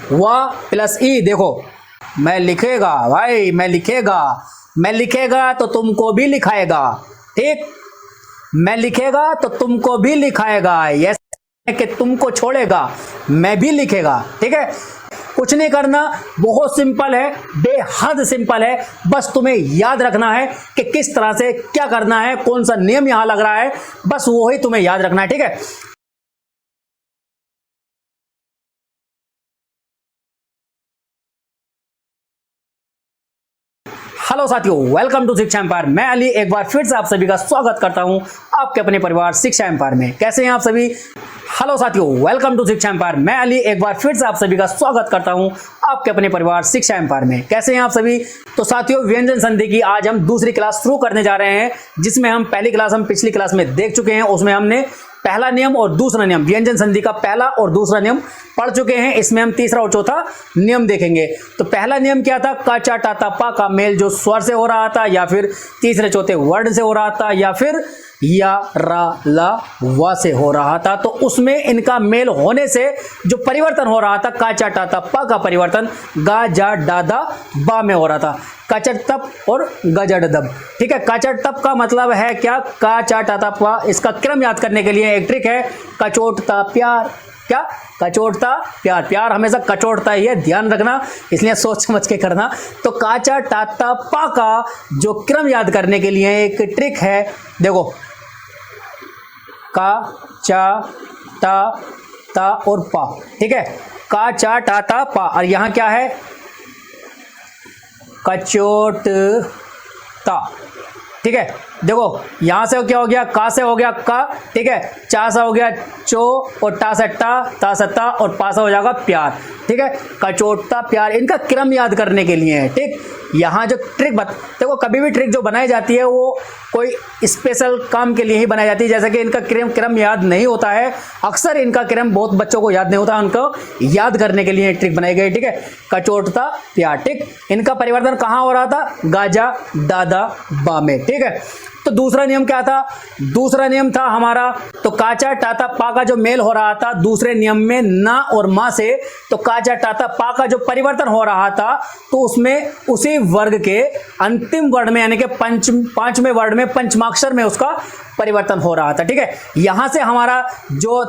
वा प्लस ई, देखो मैं लिखेगा भाई, मैं लिखेगा तो तुमको भी लिखाएगा, ठीक। मैं लिखेगा तो तुमको भी लिखाएगा, ऐसे कि तुमको छोड़ेगा मैं भी लिखेगा, ठीक है। कुछ नहीं करना, बहुत सिंपल है, बेहद सिंपल है। बस तुम्हें याद रखना है कि किस तरह से क्या करना है, कौन सा नियम यहां लग रहा है, बस वही तुम्हें याद रखना है, ठीक है। हेलो साथियों, वेलकम टू शिक्षा एम्पायर। मैं अली एक बार फिर से आप सभी का स्वागत करता हूं आपके अपने परिवार शिक्षा एम्पायर में। कैसे हैं आप सभी? हेलो साथियों, वेलकम टू शिक्षा एम्पायर। मैं अली एक बार फिर से आप सभी का स्वागत करता हूं आपके अपने परिवार शिक्षा एम्पायर में। कैसे हैं आप सभी? तो साथियों, व्यंजन संधि की आज हम दूसरी क्लास शुरू करने जा रहे हैं, जिसमें हम पहली क्लास हम पिछली क्लास में देख चुके हैं। उसमें हमने पहला नियम और दूसरा नियम, व्यंजन संधि का पहला और दूसरा नियम पढ़ चुके हैं। इसमें हम तीसरा और चौथा नियम देखेंगे। तो पहला नियम क्या था? का, चा, टा, ता, पा का मेल जो स्वर से हो रहा था, या फिर तीसरे चौथे वर्ण से हो रहा था, या फिर या, रा, ला, वा से हो रहा था। तो उसमें इनका मेल होने से जो परिवर्तन हो रहा था, का, चा, टा, ता, पा का परिवर्तन गा, जा, डा, दा, बा में हो रहा था। कचट तप और गजड़ दब, ठीक है। कचट तप का मतलब है क्या? का, चा, टा, ता, पा। इसका क्रम याद करने के लिए एक ट्रिक है, कचोटता प्यार। क्या? कचोटता प्यार। प्यार हमेशा कचोटता ही है, ध्यान रखना, इसलिए सोच समझ के करना। तो काचा टाता पा का जो क्रम याद करने के लिए एक ट्रिक है, देखो, का, चा, टा, ता और पा, ठीक है। का, चा, टा, ता, पा। और यहां क्या है? कचोटता, ठीक है। देखो यहां से क्या हो गया? का से हो गया का, ठीक है। चा से हो गया चो, और टा से टा, ता से ता, और पा से हो जाएगा प्यार, ठीक है। कचोटता प्यार, इनका क्रम याद करने के लिए है, ठीक। यहाँ जो ट्रिक देखो, कभी भी ट्रिक जो बनाई जाती है वो कोई स्पेशल काम के लिए ही बनाई जाती है। जैसे कि इनका क्रम याद नहीं होता है, अक्सर इनका क्रम बहुत बच्चों को याद नहीं होता, उनको याद करने के लिए ट्रिक बनाई गई, ठीक है। कचोटता प्यार, ठीक। इनका परिवर्तन कहाँ हो रहा था? गाजा, दादा, बा में, ठीक है। तो दूसरा नियम क्या था? दूसरा नियम था हमारा, तो काचा टाता पा का जो मेल हो रहा था दूसरे नियम में ना और मा से, तो काचा टाता पा का जो परिवर्तन हो रहा था, तो उसमें उसी वर्ग के अंतिम वर्ण में, यानी कि पांचवें वर्ण में, पंचमाक्षर में उसका परिवर्तन हो रहा था, ठीक है। यहां से हमारा जो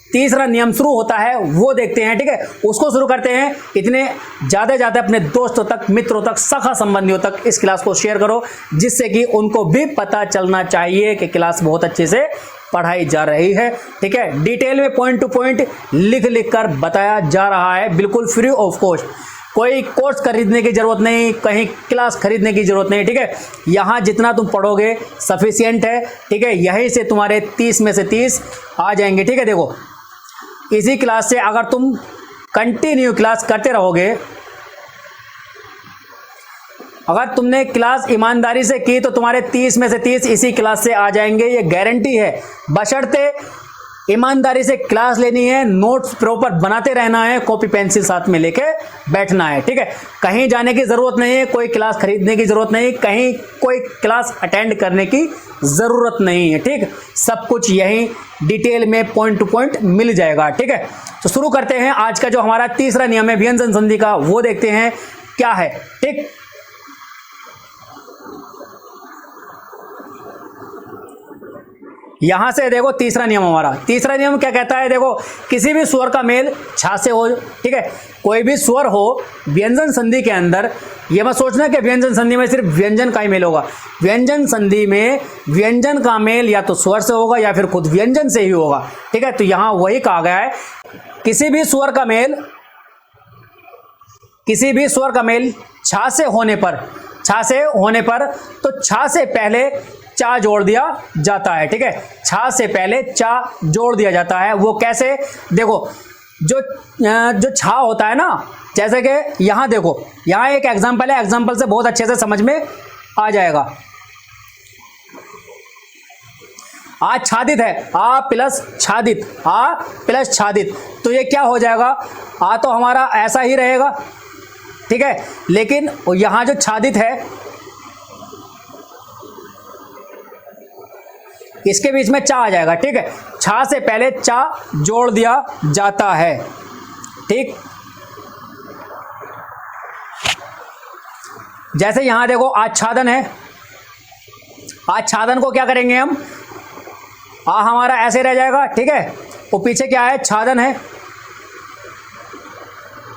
तीसरा नियम शुरू होता है वो देखते हैं, ठीक है। उसको शुरू करते हैं। इतने ज़्यादा अपने दोस्तों तक, मित्रों तक, सखा संबंधियों तक इस क्लास को शेयर करो, जिससे कि उनको भी पता चलना चाहिए कि क्लास बहुत अच्छे से पढ़ाई जा रही है, ठीक है। डिटेल में पॉइंट टू पॉइंट लिख कर बताया जा रहा है, बिल्कुल फ्री ऑफ कॉस्ट। कोई कोर्स खरीदने की जरूरत नहीं, कहीं क्लास खरीदने की जरूरत नहीं, ठीक है। यहाँ जितना तुम पढ़ोगे सफिशिएंट है, ठीक है। यहीं से तुम्हारे 30 में से 30 आ जाएंगे, ठीक है। देखो, इसी क्लास से अगर तुम कंटिन्यू क्लास करते रहोगे, अगर तुमने क्लास ईमानदारी से की, तो तुम्हारे 30 में से 30 इसी क्लास से आ जाएंगे, ये गारंटी है। बशर्ते ईमानदारी से क्लास लेनी है, नोट्स प्रॉपर बनाते रहना है, कॉपी पेंसिल साथ में लेके बैठना है, ठीक है। कहीं जाने की जरूरत नहीं है, कोई क्लास खरीदने की जरूरत नहीं, कहीं कोई क्लास अटेंड करने की जरूरत नहीं है, ठीक। सब कुछ यहीं डिटेल में पॉइंट टू पॉइंट मिल जाएगा, ठीक है। तो शुरू करते हैं। आज का जो हमारा तीसरा नियम है व्यंजन संधि का, वो देखते हैं क्या है, ठीक। यहां से देखो तीसरा नियम हमारा, तीसरा नियम क्या कहता है? देखो, किसी भी स्वर का मेल छा से हो, ठीक है। कोई भी स्वर हो व्यंजन संधि के अंदर, ये मत सोचना कि व्यंजन संधि में सिर्फ व्यंजन का ही मेल होगा। व्यंजन संधि में व्यंजन का मेल या तो स्वर से होगा या फिर खुद व्यंजन से ही होगा, ठीक है। तो यहां वही कहा गया है, किसी भी स्वर का मेल छा से होने पर, तो छा से पहले चा जोड़ दिया जाता है, ठीक है। छा से पहले चा जोड़ दिया जाता है। वो कैसे? देखो, जो छा होता है ना, जैसे कि यहां देखो, यहां एक एग्जांपल है, एग्जांपल से बहुत अच्छे से समझ में आ जाएगा। आ छादित है, आ प्लस छादित, आ प्लस छादित, तो ये क्या हो जाएगा? आ तो हमारा ऐसा ही रहेगा, ठीक है। लेकिन यहां जो छादित है, इसके बीच में चा आ जाएगा, ठीक है। छा से पहले चा जोड़ दिया जाता है, ठीक। जैसे यहां देखो आच्छादन है, आच्छादन को क्या करेंगे हम, आ हमारा ऐसे रह जाएगा, ठीक है, वो पीछे क्या है, छादन है,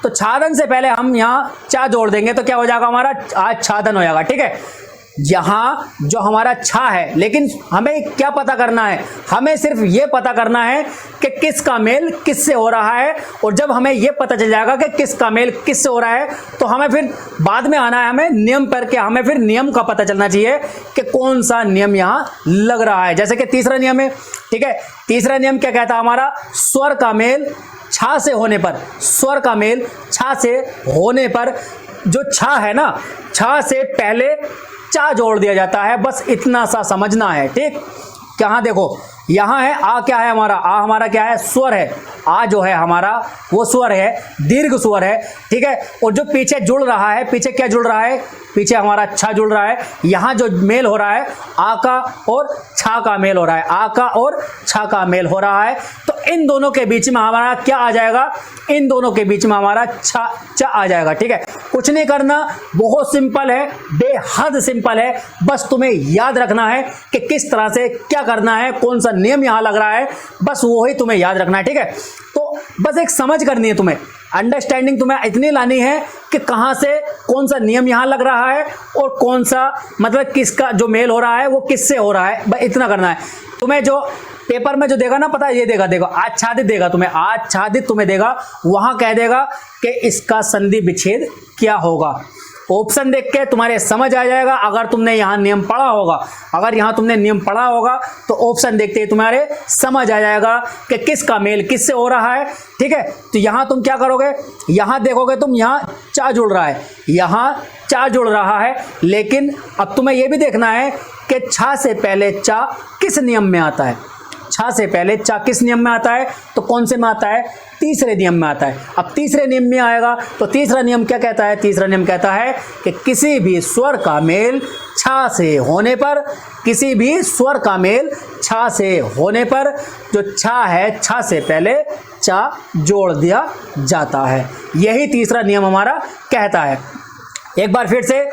तो छादन से पहले हम यहां चा जोड़ देंगे तो क्या हो जाएगा हमारा, आच्छादन हो जाएगा, ठीक है। यहां जो हमारा छा है, लेकिन हमें क्या पता करना है, हमें सिर्फ ये पता करना है कि किसका मेल किससे हो रहा है, और जब हमें ये पता चल जाएगा कि किसका मेल किससे हो रहा है तो हमें फिर बाद में आना है, हमें नियम पर के, हमें फिर नियम का पता चलना चाहिए कि कौन सा नियम यहां लग रहा है। जैसे कि तीसरा नियम है, ठीक है, तीसरा नियम क्या कहता है हमारा, स्वर का मेल छा से होने पर, स्वर का मेल छा से होने पर जो छा है ना, छा से पहले चा जोड़ दिया जाता है, बस इतना सा समझना है, ठीक। कहाँ देखो, यहाँ है आ, क्या है हमारा, आ हमारा क्या है, स्वर है, आ जो है हमारा वो स्वर है, दीर्घ स्वर है, ठीक है। और जो पीछे जुड़ रहा है, पीछे क्या जुड़ रहा है, पीछे हमारा छा जुड़ रहा है, यहाँ जो मेल हो रहा है आ का और छा का मेल हो रहा है, आ का और छा का मेल हो रहा है, तो इन दोनों के बीच में हमारा क्या आ जाएगा, इन दोनों के बीच में हमारा छा चा आ जाएगा, ठीक है। कुछ नहीं करना, बहुत सिंपल है, बेहद सिंपल है, बस तुम्हें याद रखना है कि किस तरह से क्या करना है, कौन सा नियम यहां लग रहा है, बस वही तुम्हें याद रखना है, ठीक है। तो बस एक समझ करनी है तुम्हें, अंडरस्टैंडिंग तुम्हें इतनी लानी है कि कहां से कौन सा नियम यहां लग रहा है और कौन सा मतलब किसका जो मेल हो रहा है वो किससे हो रहा है, बस इतना करना है। तुम्हें जो पेपर में जो देगा ना, पता है ये देगा, देखो आच्छादित देगा तुम्हें, आच्छादित तुम्हें देगा, वहां कह देगा कि इसका संधि विच्छेद क्या होगा। ऑप्शन देख के तुम्हारे समझ आ जाएगा, अगर तुमने यहाँ नियम पढ़ा होगा, अगर यहाँ तुमने नियम पढ़ा होगा तो ऑप्शन देखते ही तुम्हारे समझ आ जाएगा कि किसका मेल किससे हो रहा है, ठीक है। तो यहाँ तुम क्या करोगे, यहाँ देखोगे तुम, यहाँ चा जुड़ रहा है, यहाँ चा जुड़ रहा है, लेकिन अब तुम्हें यह भी देखना है कि छा से पहले चा किस नियम में आता है, छा से पहले चा किस नियम में आता है, तो कौन से में आता है, तीसरे नियम में आता है। अब तीसरे नियम में आएगा तो तीसरा नियम क्या कहता है, तीसरा नियम कहता है कि किसी भी स्वर का मेल छा से होने पर, किसी भी स्वर का मेल छा से होने पर जो छा है, छा से पहले चा जोड़ दिया जाता है, यही तीसरा नियम हमारा कहता है। एक बार फिर से,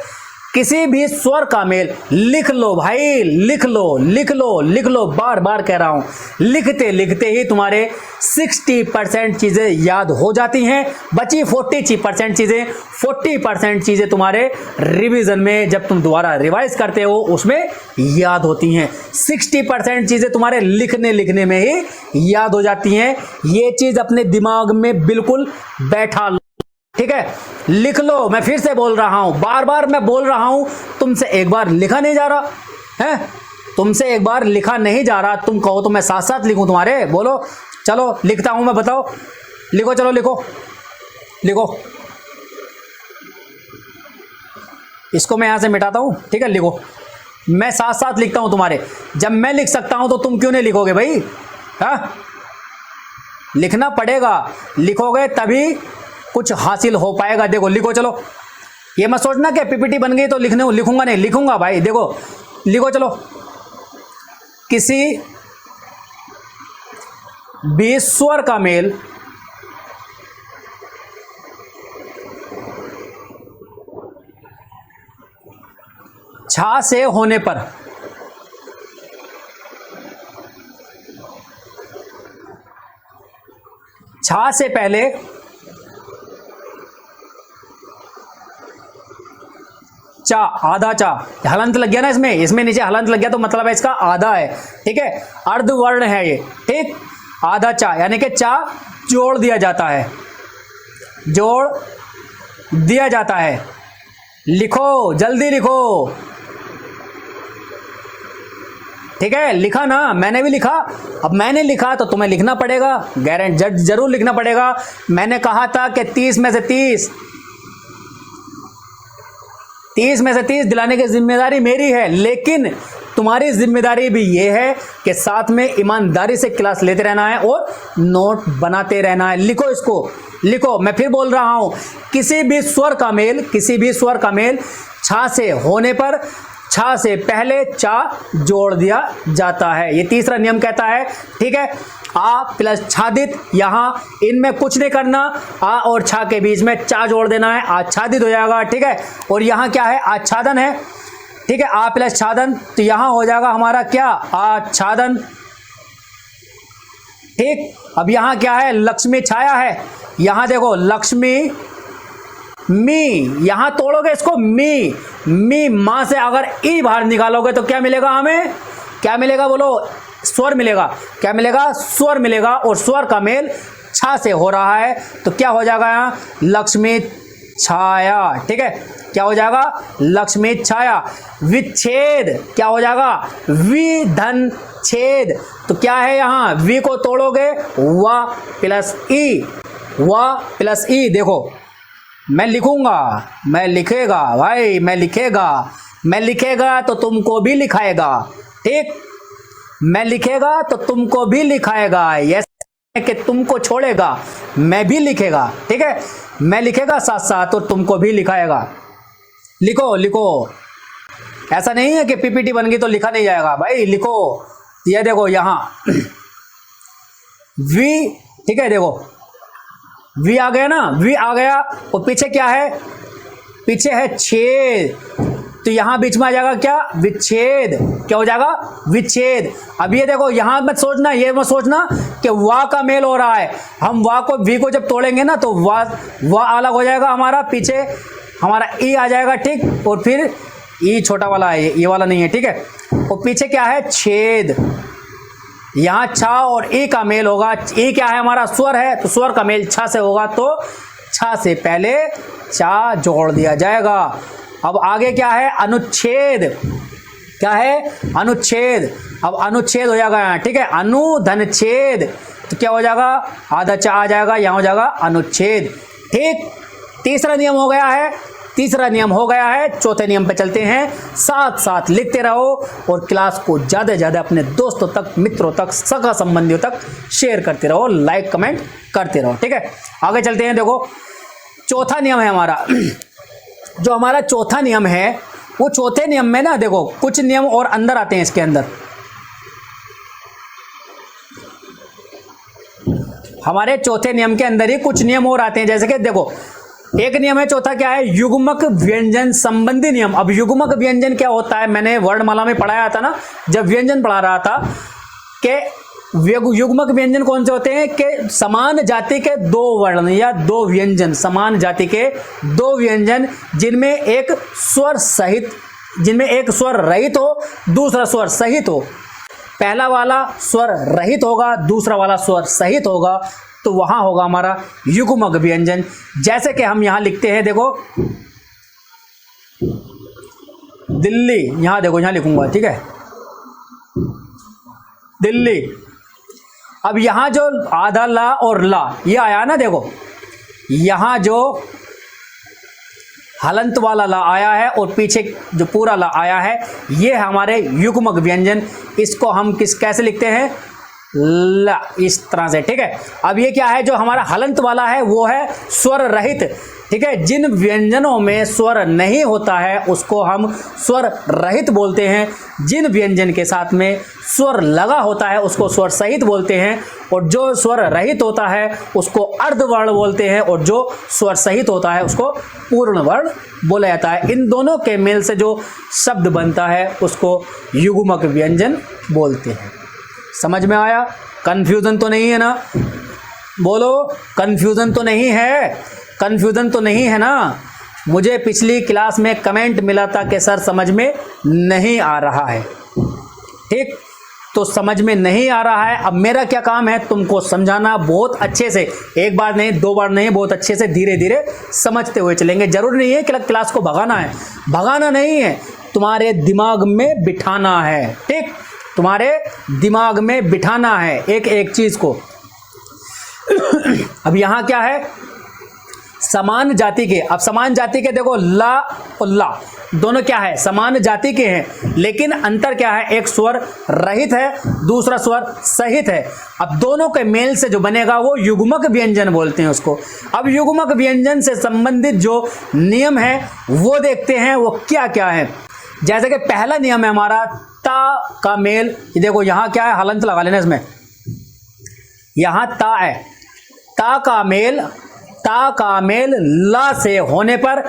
किसी भी स्वर का मेल, लिख लो भाई, लिख लो लिख लो लिख लो, बार बार कह रहा हूं, लिखते लिखते ही तुम्हारे 60% चीजें याद हो जाती हैं, बची 40% चीजें, 40% चीजें तुम्हारे रिवीजन में जब तुम दोबारा रिवाइज करते हो उसमें याद होती हैं, 60% चीजें तुम्हारे लिखने में ही याद हो जाती हैं। ये चीज अपने दिमाग में बिल्कुल बैठा लो, ठीक है, लिख लो। मैं फिर से बोल रहा हूं, बार बार मैं बोल रहा हूं, तुमसे एक बार लिखा नहीं जा रहा है, तुमसे एक बार लिखा नहीं जा रहा, तुम कहो तो मैं साथ साथ लिखूं तुम्हारे, बोलो चलो लिखता हूं मैं, बताओ, लिखो, चलो लिखो लिखो, इसको मैं यहां से मिटाता हूं, ठीक है, लिखो, मैं साथ साथ लिखता हूं तुम्हारे। जब मैं लिख सकता हूं तो तुम क्यों नहीं लिखोगे भाई, हाँ, लिखना पड़ेगा, लिखोगे तभी कुछ हासिल हो पाएगा। देखो लिखो, चलो, ये मत सोचना कि पीपीटी बन गई तो लिखूंगा नहीं, लिखूंगा भाई, देखो लिखो, चलो, किसी भी स्वर का मेल छा से होने पर छा से पहले चा, आधा चा, हलंत लग गया ना इसमें, इसमें नीचे हलंत लग गया तो मतलब है इसका आधा है, ठीक है, अर्धवर्ण है ये, ठीक, आधा चा यानी कि चा जोड़ दिया जाता है, जोड़ दिया जाता है। लिखो, जल्दी लिखो, ठीक है, लिखा ना, मैंने भी लिखा, अब मैंने लिखा तो तुम्हें लिखना पड़ेगा, गारंटी जरूर लिखना पड़ेगा। मैंने कहा था कि 30 में से 30 दिलाने की जिम्मेदारी मेरी है, लेकिन तुम्हारी जिम्मेदारी भी ये है कि साथ में ईमानदारी से क्लास लेते रहना है और नोट बनाते रहना है। लिखो, इसको लिखो, मैं फिर बोल रहा हूं, किसी भी स्वर का मेल छा से होने पर छा से पहले चा जोड़ दिया जाता है, ये तीसरा नियम कहता है, ठीक है। आ प्लस छादित, यहाँ इनमें कुछ नहीं करना, आ और छा के बीच में चा जोड़ देना है, आच्छादित हो जाएगा। ठीक है, और यहाँ क्या है, आच्छादन है। ठीक है, आ प्लस छादन, तो यहाँ हो जाएगा हमारा क्या, आच्छादन। ठीक, अब यहाँ क्या है, लक्ष्मी छाया है, यहाँ देखो लक्ष्मी मी, यहां तोड़ोगे इसको मी मां से अगर ई बाहर निकालोगे तो क्या मिलेगा, हमें क्या मिलेगा, बोलो, स्वर मिलेगा। क्या मिलेगा, स्वर मिलेगा, और स्वर का मेल छा से हो रहा है, तो क्या हो जाएगा यहाँ, लक्ष्मी छाया। ठीक है, क्या हो जाएगा, लक्ष्मी छाया। विच्छेद क्या हो जाएगा, वि धन छेद, तो क्या है यहाँ, वी को तोड़ोगे वा प्लस ई, देखो मैं लिखूंगा, मैं लिखेगा भाई, मैं लिखेगा तो तुमको भी लिखाएगा। ठीक, मैं लिखेगा तो तुमको भी लिखाएगा, ऐसे कि तुमको छोड़ेगा, मैं भी लिखेगा। ठीक है, मैं लिखेगा साथ साथ और तुमको भी लिखाएगा। लिखो, ऐसा नहीं है कि पीपीटी बन गई तो लिखा नहीं जाएगा भाई, लिखो। ये देखो यहाँ वी, ठीक है, देखो वी आ गया ना, वी आ गया, और पीछे क्या है, पीछे है छेद, तो यहां बीच में आ जाएगा क्या, विच्छेद। क्या हो जाएगा, विच्छेद। अब ये देखो यहां मत सोचना, ये मत सोचना कि वाह का मेल हो रहा है, हम वाह को वी को जब तोड़ेंगे ना तो वाह अलग हो जाएगा हमारा, पीछे हमारा ई आ जाएगा। ठीक, और फिर ई छोटा वाला है, ये वाला नहीं है। ठीक है, और पीछे क्या है, छेद, यहाँ छा और ई का मेल होगा। ई क्या है, हमारा स्वर है, तो स्वर का मेल छा से होगा, तो छा से पहले चा जोड़ दिया जाएगा। अब आगे क्या है, अनुच्छेद, क्या है, अनुच्छेद। अब अनुच्छेद हो जाएगा यहाँ। ठीक है, अनुधन छेद, तो क्या हो जाएगा, आधा चा आ जाएगा, यहाँ हो जाएगा अनुच्छेद। ठीक, तीसरा नियम हो गया है। चौथे नियम पे चलते हैं, साथ साथ लिखते रहो और क्लास को ज़्यादा से ज़्यादा अपने दोस्तों तक, मित्रों तक, सगा संबंधियों तक शेयर करते रहो, लाइक कमेंट करते रहो। ठीक है, आगे चलते हैं। देखो चौथा नियम है हमारा, जो हमारा चौथा नियम है, वो चौथे नियम में ना देखो कुछ नियम और अंदर आते हैं इसके अंदर। हमारे चौथे नियम के अंदर ही कुछ नियम और आते हैं, जैसे कि देखो एक नियम है चौथा, क्या है, युग्मक व्यंजन संबंधी नियम। अब युग्मक व्यंजन क्या होता है, मैंने वर्णमाला में पढ़ाया था ना, जब व्यंजन पढ़ा रहा था, कि युग्मक व्यंजन कौन से होते हैं, कि समान जाति के दो वर्ण या दो व्यंजन, समान जाति के दो व्यंजन जिनमें एक स्वर सहित, जिनमें एक स्वर रहित हो, दूसरा स्वर सहित हो। पहला वाला स्वर रहित होगा, दूसरा वाला स्वर सहित होगा, तो वहां होगा हमारा युग्मक व्यंजन। जैसे कि हम यहां लिखते हैं, देखो दिल्ली, यहां देखो, यहां लिखूंगा। ठीक है, दिल्ली। अब यहां जो आधा ला और ला ये आया ना, देखो यहां जो हलंत वाला ला आया है और पीछे जो पूरा ला आया है, ये हमारे युग्मक व्यंजन। इसको हम कैसे लिखते हैं, ला, इस तरह से। ठीक है, अब ये क्या है, जो हमारा हलंत वाला है वो है स्वर रहित। ठीक है, जिन व्यंजनों में स्वर नहीं होता है उसको हम स्वर रहित बोलते हैं। जिन व्यंजन के साथ में स्वर लगा होता है उसको स्वर सहित बोलते हैं, और जो स्वर रहित होता है उसको अर्धवर्ण बोलते हैं, और जो स्वर सहित होता है उसको पूर्ण वर्ण बोला जाता है। इन दोनों के मेल से जो शब्द बनता है उसको युग्मक व्यंजन बोलते हैं। समझ में आया, कंफ्यूजन तो नहीं है ना, बोलो कंफ्यूजन तो नहीं है, कंफ्यूजन तो नहीं है ना। मुझे पिछली क्लास में कमेंट मिला था कि सर समझ में नहीं आ रहा है। ठीक, तो समझ में नहीं आ रहा है, अब मेरा क्या काम है, तुमको समझाना बहुत अच्छे से, एक बार नहीं, दो बार नहीं, बहुत अच्छे से धीरे धीरे समझते हुए चलेंगे। जरूर नहीं है कि क्लास को भगाना है, भगाना नहीं है, तुम्हारे दिमाग में बिठाना है। ठीक, तुम्हारे दिमाग में बिठाना है एक एक चीज को। अब यहां क्या है, समान जाति के। अब समान जाति के देखो ला और ला दोनों क्या है, समान जाति के हैं, लेकिन अंतर क्या है, एक स्वर रहित है, दूसरा स्वर सहित है। अब दोनों के मेल से जो बनेगा वो युग्मक व्यंजन बोलते हैं उसको। अब युग्मक व्यंजन से संबंधित जो नियम है वो देखते हैं, वो क्या क्या है। जैसे कि पहला नियम है हमारा ता का मेल। ये देखो यहाँ क्या है, हलंत लगा लेना इसमें, यहाँ ता है, ता का मेल ला से होने पर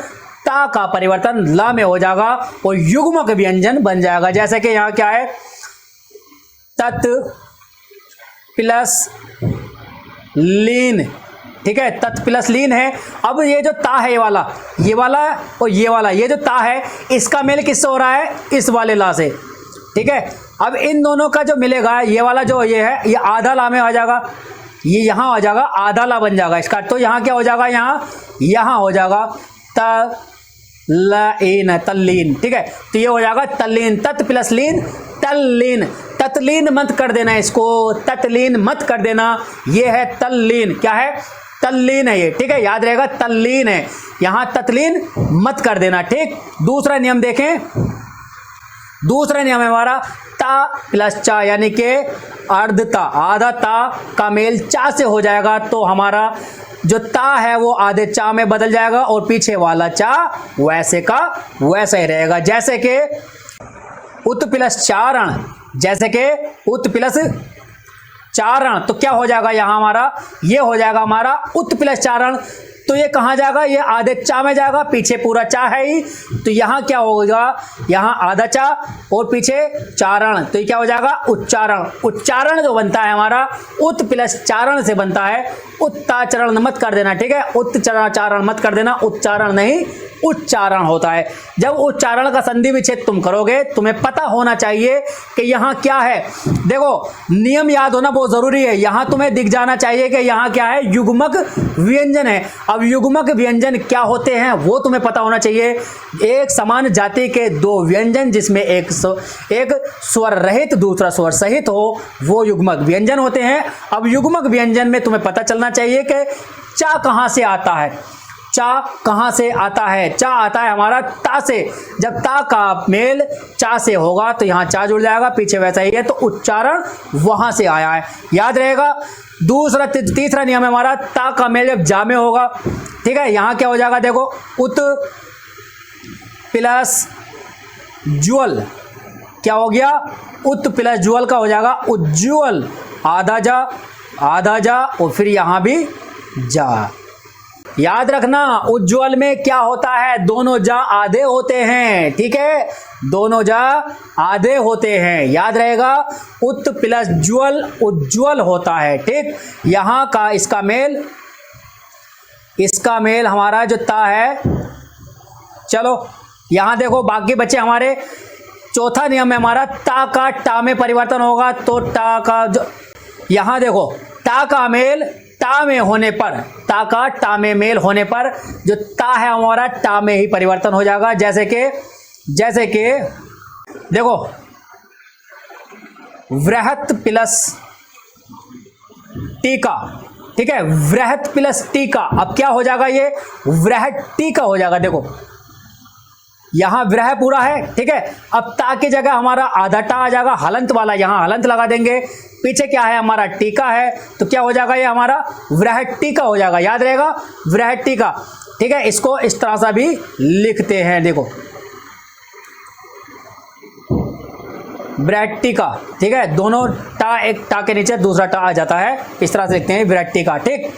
ता का परिवर्तन ला में हो जाएगा और युग्मक व्यंजन बन जाएगा। जैसे कि यहाँ क्या है, तत् प्लस लीन, ठीक है, तत् प्लस लीन है। अब ये जो ता है, ये वाला और ये वाला, ये जो ता है इसका मेल किससे हो रहा है, इस वाले ला से, ठीक है। अब इन दोनों का जो मिलेगा, ये वाला जो ये है, ये आधा ला में आ जाएगा, ये यहाँ आ जाएगा, आधा ला बन जाएगा इसका। तो यहाँ क्या हो जाएगा, यहाँ हो जाएगा तल्लीन, तल्लीन, ठीक है। तो ये हो जाएगा तल्लीन, तत् प्लस लीन तल्लीन। तत्लीन मत कर देना इसको, तत्लीन मत कर देना, ये है तल्लीन। क्या है, तल्लीन है ये, ठीक है, याद रहेगा तल्लीन है, यहाँ तत्लीन मत कर देना, ठीक। दूसरा नियम देखें, दूसरा नियम है हमारा ता प्लस चा, यानी कि अर्धता, आधा ता का मेल चा से हो जाएगा तो हमारा जो ता है वो आधे चा में बदल जाएगा और पीछे वाला चा वैसे का वैसा ही रहेगा। जैसे कि उत प्लस चारण, जैसे कि उत प्लस चारण, तो क्या हो जाएगा यहाँ हमारा, ये हो जाएगा हमारा उत प्लस चारण। तो ये कहाँ जाएगा, ये आधे चा में जाएगा, पीछे पूरा चा है ही, तो यहाँ क्या होगा, यहाँ आधा चा और पीछे चारण, तो ये क्या हो जाएगा उच्चारण। उच्चारण जो बनता है हमारा उत प्लस चारण से बनता है, उत्ताचरण मत कर देना, ठीक है, उत्चारण मत कर देना, उच्चारण नहीं उच्चारण होता है। जब उच्चारण का संधि विच्छेद तुम करोगे, तुम्हें पता होना चाहिए कि यहाँ क्या है। देखो नियम याद होना बहुत जरूरी है, यहाँ तुम्हें दिख जाना चाहिए कि यहाँ क्या है, युग्मक व्यंजन है। अब युग्मक व्यंजन क्या होते हैं वो तुम्हें पता होना चाहिए। एक समान जाति के दो व्यंजन जिसमें एक स्वर रहित दूसरा स्वर सहित हो, वो युग्मक व्यंजन होते हैं। अब युग्मक व्यंजन में तुम्हें पता चलना चाहिए कि चा कहाँ से आता है, चा कहाँ से आता है, चा आता है हमारा ता से। जब ता का मेल चा से होगा तो यहाँ चा जुड़ जाएगा, पीछे वैसा ही है, तो उच्चारण वहां से आया है, याद रहेगा। दूसरा तीसरा नियम है हमारा ता का मेल जब जा में होगा, ठीक है, यहाँ क्या हो जाएगा, देखो उत प्लस ज्वल, क्या हो गया, उत प्लस ज्वल का हो जाएगा उज्ज्वल, आधा जा और फिर यहाँ भी जा। याद रखना उज्ज्वल में क्या होता है, दोनों जा आधे होते हैं, ठीक है, दोनों जा आधे होते हैं, याद रहेगा। उत प्लस ज्वल उज्ज्वल होता है, ठीक। यहाँ का इसका मेल हमारा जो ता है, चलो यहाँ देखो बाकी बच्चे हमारे। चौथा नियम है हमारा ता का टा में परिवर्तन होगा, तो ता का जो यहाँ देखो ता का मेल टा में होने पर, ता का टा में मेल होने पर जो ता है हमारा टा में ही परिवर्तन हो जाएगा। जैसे कि देखो वृहत प्लस टीका, ठीक है, वृहत प्लस टीका, अब क्या हो जाएगा, ये वृहत टीका हो जाएगा। देखो यहां वृह पूरा है, ठीक है, अब ता की जगह हमारा आधा टा आ जाएगा, हलंत वाला, यहां हलंत लगा देंगे, पीछे क्या है हमारा टीका है, तो क्या हो जाएगा, ये हमारा वृहत टीका हो जाएगा, याद रहेगा वृहत टीका, ठीक है। इसको इस तरह से भी लिखते हैं, देखो वृहत टीका, ठीक है, दोनों टा, एक टा के नीचे दूसरा टा आ जाता है, इस तरह से लिखते हैं वृहत टीका, ठीक।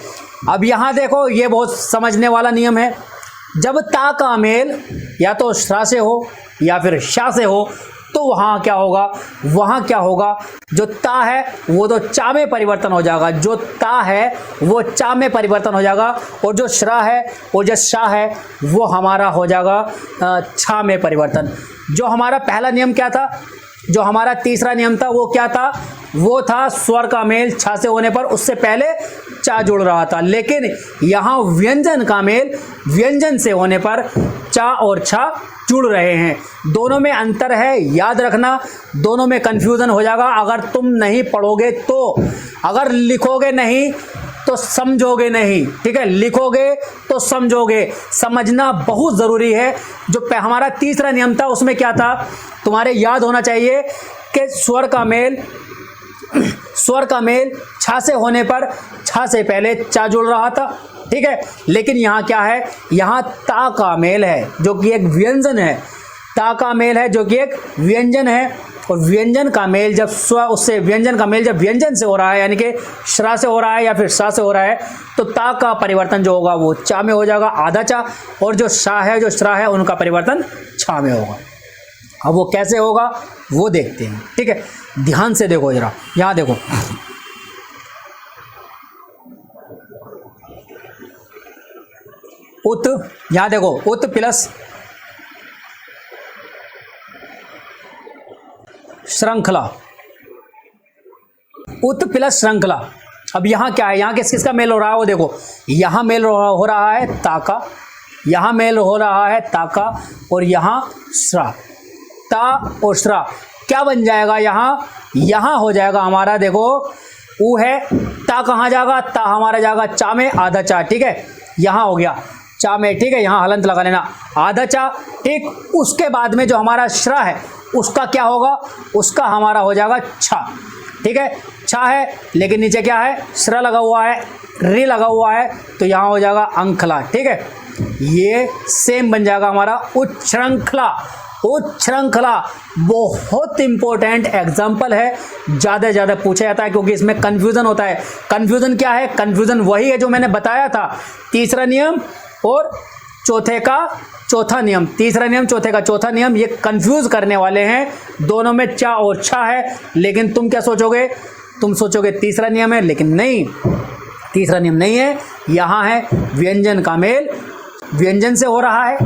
अब यहां देखो ये बहुत समझने वाला नियम है, जब ता का मेल या तो शा से हो या फिर शा से हो, तो वहां क्या होगा, जो ता है वो तो चा में परिवर्तन हो जाएगा, जो ता है वो चा में परिवर्तन हो जाएगा, और जो श्रा है और जो शा है वो हमारा हो जाएगा छा में परिवर्तन। जो हमारा पहला नियम क्या था, जो हमारा तीसरा नियम था वो क्या था, वो था स्वर का मेल छा से होने पर उससे पहले चा जुड़ रहा था, लेकिन यहाँ व्यंजन का मेल व्यंजन से होने पर चा और छा जुड़ रहे हैं, दोनों में अंतर है, याद रखना, दोनों में कंफ्यूजन हो जाएगा अगर तुम नहीं पढ़ोगे तो। अगर लिखोगे नहीं तो समझोगे नहीं, ठीक है, लिखोगे तो समझोगे, समझना बहुत ज़रूरी है। जो हमारा तीसरा नियम था उसमें क्या था, तुम्हारे याद होना चाहिए कि स्वर का मेल छा से होने पर छा से पहले चा जुड़ रहा था, ठीक है, लेकिन यहाँ क्या है, यहाँ ता का मेल है जो कि एक व्यंजन है, ता का मेल है जो कि एक व्यंजन है, और व्यंजन का मेल जब स्व उससे व्यंजन का मेल जब व्यंजन से हो रहा है, यानी कि श्रा से हो रहा है या फिर सा से हो रहा है, तो ता का परिवर्तन जो होगा वो चा में हो जाएगा, आधा चा, और जो शा है जो श्रा है उनका परिवर्तन छा में होगा। अब वो कैसे होगा वो देखते हैं, ठीक है। ध्यान से देखो जरा, यहां देखो, उत, यहां देखो उत प्लस श्रृंखला, उत प्लस श्रृंखला। अब यहां क्या है, यहां किस किस का मेल हो रहा है वो देखो, यहां मेल हो रहा है ता का, यहां मेल हो रहा है ता का, और यहां श्रा, ता और श्रा क्या बन जाएगा, यहां हो जाएगा हमारा, देखो ऊ है, ता कहां जाएगा, ता हमारा जाएगा चा में, आधा चा, ठीक है, यहां हो गया चा में, ठीक है, यहां हलंत लगा लेना, आधा चा, ठीक। उसके बाद में जो हमारा श्रा है उसका क्या होगा, उसका हमारा हो जाएगा छा, ठीक है, छा है, लेकिन नीचे क्या है, श्रा लगा हुआ है, री लगा हुआ है, तो यहां हो जाएगा अंखला, ठीक है। ये सेम बन जाएगा हमारा उच्छृंखला। उच्छृंखला बहुत इंपॉर्टेंट एग्जाम्पल है, ज़्यादा से ज़्यादा पूछा जाता है क्योंकि इसमें कंफ्यूजन होता है। कंफ्यूजन क्या है, कंफ्यूजन वही है जो मैंने बताया था, तीसरा नियम और चौथे का चौथा नियम, तीसरा नियम चौथे का चौथा नियम, ये कंफ्यूज करने वाले हैं, दोनों में चा और छा है, लेकिन तुम क्या सोचोगे, तुम सोचोगे तीसरा नियम है, लेकिन नहीं, तीसरा नियम नहीं है, यहाँ है व्यंजन का मेल व्यंजन से हो रहा है,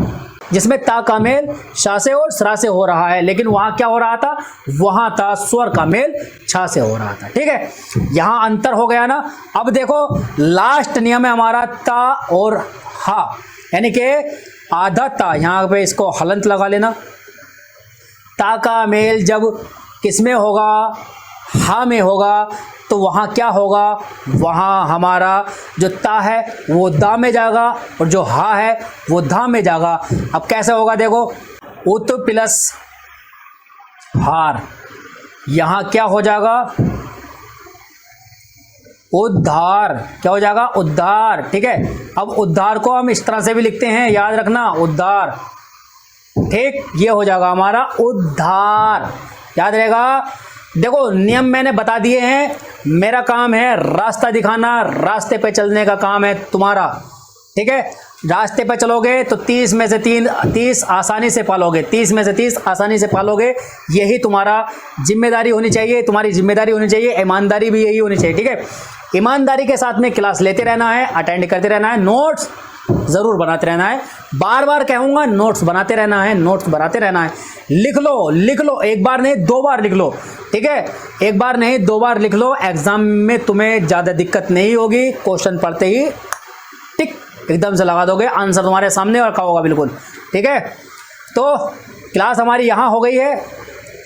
जिसमें ता का मेल शा से और श्रा से हो रहा है, लेकिन वहां क्या हो रहा था, वहां था स्वर का मेल छा से हो रहा था, ठीक है, यहां अंतर हो गया ना। अब देखो लास्ट नियम है हमारा ता और हा, यानी कि आधा ता, यहां पे इसको हलंत लगा लेना, ता का मेल जब किस में होगा, हा में होगा, तो वहाँ क्या होगा, वहाँ हमारा जो ता है वो दा में जाएगा और जो हा है वो धा में जाएगा। अब कैसे होगा देखो, उत प्लस हार, यहाँ क्या हो जाएगा, उद्धार, क्या हो जाएगा, उद्धार, ठीक है। अब उद्धार को हम इस तरह से भी लिखते हैं, याद रखना, उद्धार, ठीक, ये हो जाएगा हमारा उद्धार, याद रहेगा। देखो नियम मैंने बता दिए हैं, मेरा काम है रास्ता दिखाना, रास्ते पे चलने का काम है तुम्हारा, ठीक है। रास्ते पे चलोगे तो 30 में से 30 आसानी से पालोगे, 30 में से 30 आसानी से पालोगे, यही तुम्हारा जिम्मेदारी होनी चाहिए, तुम्हारी जिम्मेदारी होनी चाहिए, ईमानदारी भी यही होनी चाहिए, ठीक है। ईमानदारी के साथ में क्लास लेते रहना है, अटेंड करते रहना है, नोट्स जरूर बनाते रहना है, बार बार कहूंगा नोट्स बनाते रहना है, नोट्स बनाते रहना है, लिख लो, एक बार नहीं 2 बार लिख लो, ठीक है, एक बार नहीं 2 बार लिख लो, एग्जाम में तुम्हें ज़्यादा दिक्कत नहीं होगी, क्वेश्चन पढ़ते ही टिक एकदम से लगा दोगे, आंसर तुम्हारे सामने रखा होगा बिल्कुल, ठीक है। तो क्लास हमारी यहाँ हो गई है,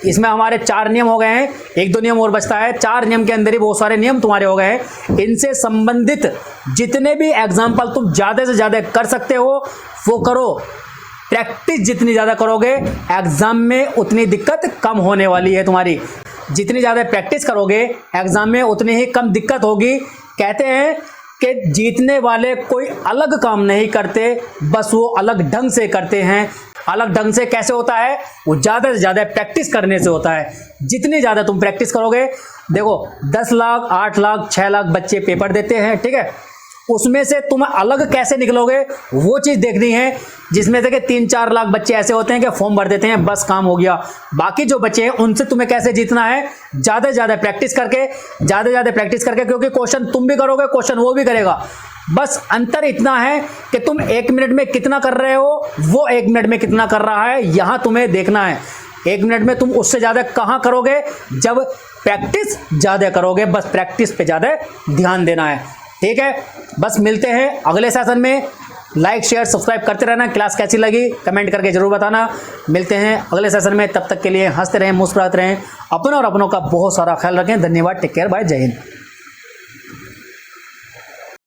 इसमें हमारे 4 नियम हो गए हैं, 1-2 नियम और बचता है, 4 नियम के अंदर ही बहुत सारे नियम तुम्हारे हो गए हैं। इनसे संबंधित जितने भी एग्जाम्पल तुम ज़्यादा से ज़्यादा कर सकते हो वो करो, प्रैक्टिस जितनी ज़्यादा करोगे एग्जाम में उतनी दिक्कत कम होने वाली है तुम्हारी, जितनी ज़्यादा प्रैक्टिस करोगे एग्जाम में उतनी ही कम दिक्कत होगी। कहते हैं कि जीतने वाले कोई अलग काम नहीं करते, बस वो अलग ढंग से करते हैं। अलग ढंग से कैसे होता है, वो ज़्यादा से ज़्यादा प्रैक्टिस करने से होता है। जितनी ज़्यादा तुम प्रैक्टिस करोगे, देखो 10 लाख 8 लाख 6 लाख बच्चे पेपर देते हैं, ठीक है, उसमें से तुम अलग कैसे निकलोगे वो चीज़ देखनी है। जिसमें से कि 3-4 लाख बच्चे ऐसे होते हैं कि फॉर्म भर देते हैं, बस काम हो गया। बाकी जो बच्चे हैं उनसे तुम्हें कैसे जीतना है, ज़्यादा से ज़्यादा प्रैक्टिस करके, क्योंकि क्वेश्चन तुम भी करोगे, क्वेश्चन वो भी करेगा। बस अंतर इतना है कि तुम 1 मिनट में कितना कर रहे हो, वो 1 मिनट में कितना कर रहा है, यहाँ तुम्हें देखना है। 1 मिनट में तुम उससे ज़्यादा कहाँ करोगे, जब प्रैक्टिस ज़्यादा करोगे, बस प्रैक्टिस पे ज़्यादा ध्यान देना है, ठीक है। बस मिलते हैं अगले सेशन में, लाइक शेयर सब्सक्राइब करते रहना। क्लास कैसी लगी कमेंट करके जरूर बताना। मिलते हैं अगले सेशन में, तब तक के लिए हंसते रहें, मुस्कुराते रहें, अपनों और अपनों का बहुत सारा ख्याल रखें। धन्यवाद, टेक केयर, बाय, जय हिंद।